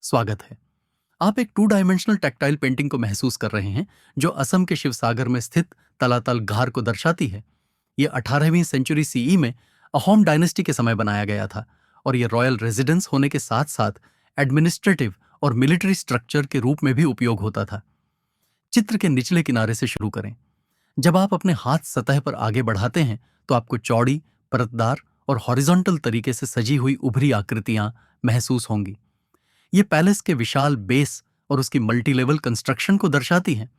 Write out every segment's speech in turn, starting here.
स्वागत है। आप एक टू डायमेंशनल टेक्टाइल पेंटिंग को महसूस कर रहे हैं जो असम के शिवसागर में स्थित तलातल घार को दर्शाती है। ये 18वीं सेंचुरी सीई में अहोम डायनेस्टी के समय बनाया गया था और ये रॉयल रेजिडेंस होने के साथ साथ एडमिनिस्ट्रेटिव और मिलिट्री स्ट्रक्चर के रूप में भी उपयोग होता था। चित्र के निचले किनारे से शुरू करें। जब आप अपने हाथ सतह पर आगे बढ़ाते हैं तो आपको चौड़ी, परतदार और हॉरिजॉन्टल तरीके से सजी हुई उभरी आकृतियां महसूस होंगी। ये पैलेस के विशाल बेस और उसकी मल्टी लेवल कंस्ट्रक्शन को दर्शाती हैं।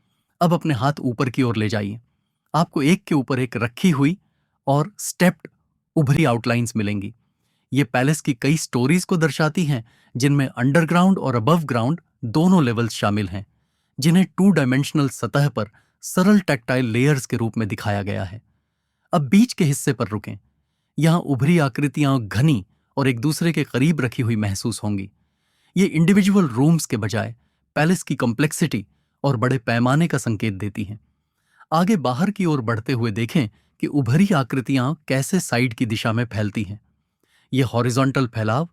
अब अपने हाथ ऊपर की ओर ले जाइए। आपको एक के ऊपर एक रखी हुई और स्टेप्ड उभरी आउटलाइंस मिलेंगी। ये पैलेस की कई स्टोरीज को दर्शाती हैं जिनमें अंडरग्राउंड और अबव ग्राउंड दोनों लेवल्स शामिल हैं, जिन्हें टू डायमेंशनल सतह पर सरल टेक्टाइल लेयर्स के रूप में दिखाया गया है। अब बीच के हिस्से पर रुकें। यहां उभरी आकृतियां घनी और एक दूसरे के करीब रखी हुई महसूस होंगी। ये इंडिविजुअल रूम्स के बजाय पैलेस की कॉम्प्लेक्सिटी और बड़े पैमाने का संकेत देती हैं। आगे बाहर की ओर बढ़ते हुए देखें कि उभरी आकृतियां कैसे साइड की दिशा में फैलती हैं। यह हॉरिजॉन्टल फैलाव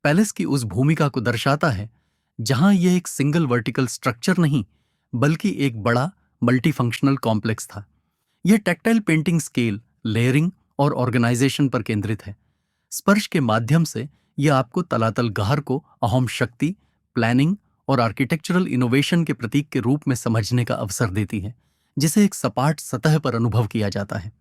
पैलेस की उस भूमिका को दर्शाता है जहां यह एक सिंगल वर्टिकल स्ट्रक्चर नहीं बल्कि एक बड़ा मल्टीफंक्शनल कॉम्प्लेक्स था। यह टेक्टाइल पेंटिंग स्केल, लेयरिंग और ऑर्गेनाइजेशन पर केंद्रित है। स्पर्श के माध्यम से यह आपको तलातल घार को अहोम शक्ति, प्लानिंग और आर्किटेक्चरल इनोवेशन के प्रतीक के रूप में समझने का अवसर देती है, जिसे एक सपाट सतह पर अनुभव किया जाता है।